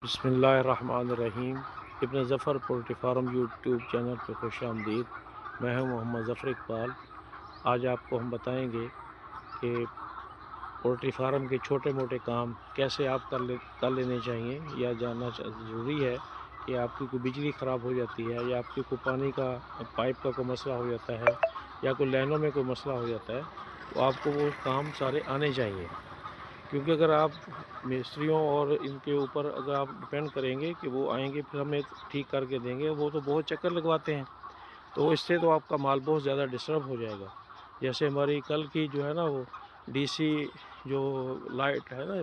बिस्मिल्लाहिर्रहमानिर्रहीम। Ibn Zafar poultry farm YouTube channel पर खुश आमदीद। मैं हूं मोहम्मद ज़फ़र इकबाल। आज आपको हम बताएंगे कि पोल्ट्री फार्म के छोटे मोटे काम कैसे आप कर लेने चाहिए या जानना ज़रूरी है कि आपकी कोई बिजली ख़राब हो जाती है या आपकी कोई पानी का पाइप का कोई मसला हो जाता है या कोई लाइनों में कोई मसला हो जाता है, तो आपको वो काम सारे आने चाहिए। क्योंकि अगर आप मिस्त्रियों और इनके ऊपर अगर आप डिपेंड करेंगे कि वो आएंगे फिर हमें ठीक करके देंगे, वो तो बहुत चक्कर लगवाते हैं, तो इससे तो आपका माल बहुत ज़्यादा डिस्टर्ब हो जाएगा। जैसे हमारी कल की जो है ना वो डीसी जो लाइट है ना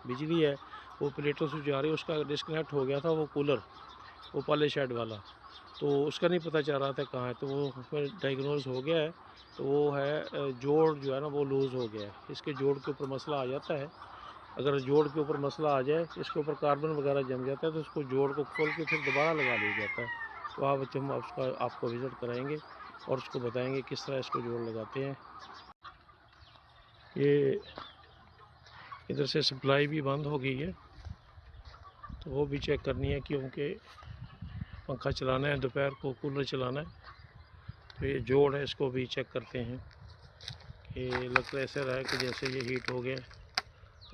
बिजली है, वो प्लेटों से जा रही है, उसका डिस्कनेक्ट हो गया था वो कूलर, वो पाले शेड वाला, तो उसका नहीं पता चल रहा था कहाँ है, तो वो उसमें डायग्नोज हो गया है। तो वो है जोड़ जो है ना वो लूज़ हो गया है। इसके जोड़ के ऊपर मसला आ जाता है। अगर जोड़ के ऊपर मसला आ जाए, इसके ऊपर कार्बन वगैरह जम जाता है, तो उसको जोड़ को खोल के फिर दोबारा लगा लिया जाता है। तो हम उसका आपको विज़िट कराएंगे और उसको बताएंगे किस तरह इसको जोड़ लगाते हैं। ये इधर से सप्लाई भी बंद हो गई है, तो वो भी चेक करनी है, क्योंकि पंखा चलाना है, दोपहर को कूलर चलाना है। तो ये जोड़ है, इसको भी चेक करते हैं कि लगता ऐसा रहा है कि जैसे ये हीट हो गया,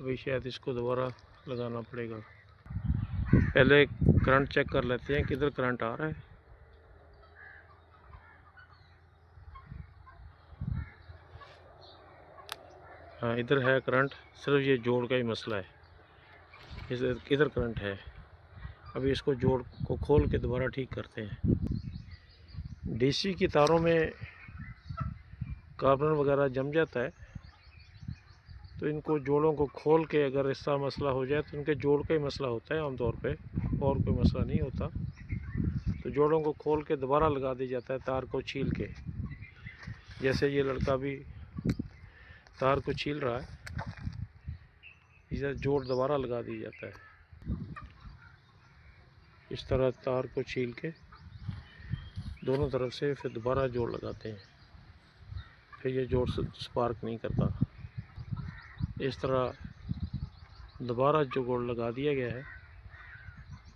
अभी शायद इसको दोबारा लगाना पड़ेगा। पहले करंट चेक कर लेते हैं किधर करंट आ रहा है। हाँ, इधर है करंट, सिर्फ ये जोड़ का ही मसला है, इधर करंट है। अभी इसको जोड़ को खोल के दोबारा ठीक करते हैं। डीसी की तारों में कार्बन वगैरह जम जाता है, तो इनको जोड़ों को खोल के अगर इसका मसला हो जाए तो इनके जोड़ का ही मसला होता है आमतौर पे, और कोई मसला नहीं होता। तो जोड़ों को खोल के दोबारा लगा दिया जाता है तार को छील के। जैसे ये लड़का भी तार को छील रहा है, इधर जोड़ दोबारा लगा दिया जाता है। इस तरह तार को छील के दोनों तरफ से फिर दोबारा जोड़ लगाते हैं, फिर ये जोड़ स्पार्क नहीं करता। इस तरह दोबारा जोड़ लगा दिया गया है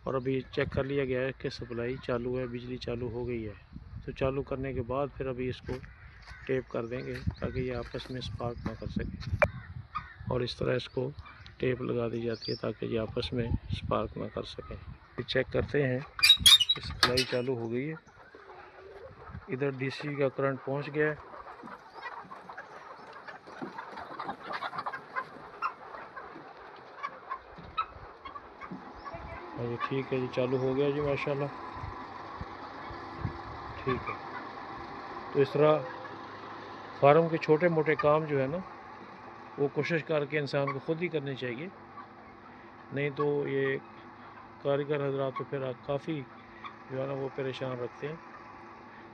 और अभी चेक कर लिया गया है कि सप्लाई चालू है, बिजली चालू हो गई है। तो चालू करने के बाद फिर अभी इसको टेप कर देंगे ताकि ये आपस में स्पार्क ना कर सके, और इस तरह इसको टेप लगा दी जाती है ताकि ये आपस में स्पार्क ना कर सकें। चेक करते हैं कि सप्लाई चालू हो गई है। इधर डीसी का करंट पहुंच गया है। और ये ठीक है जी, चालू हो गया जी माशाल्लाह। ठीक है, तो इस तरह फार्म के छोटे मोटे काम जो है ना वो कोशिश करके इंसान को ख़ुद ही करने चाहिए, नहीं तो ये कारीगर हजरात तो फिर काफ़ी जो है ना वो परेशान रखते हैं।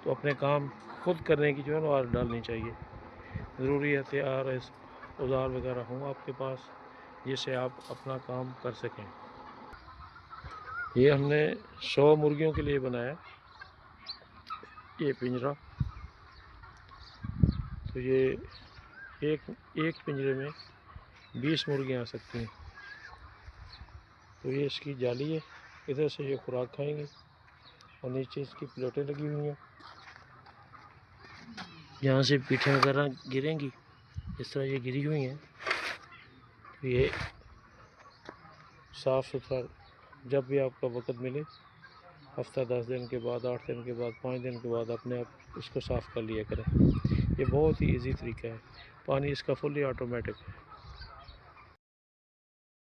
तो अपने काम खुद करने की जो है ना आदत डालनी चाहिए। ज़रूरी हथियार औज़ार वगैरह हों आपके पास जिससे आप अपना काम कर सकें। ये हमने 100 मुर्गियों के लिए बनाया ये पिंजरा। तो ये एक पिंजरे में 20 मुर्गियाँ आ सकती हैं। तो ये इसकी जाली है, इधर से ये खुराक खाएंगे और नीचे इसकी प्लेटें लगी हुई हैं, यहाँ से पीठें वगैरह गिरेंगी, इस तरह ये गिरी हुई हैं। तो ये साफ़ सुथरा जब भी आपका वक़्त मिले, हफ्ता 10 दिन के बाद, 8 दिन के बाद, 5 दिन के बाद अपने आप इसको साफ़ कर लिया करें। ये बहुत ही इजी तरीका है। पानी इसका फुली ऑटोमेटिक है।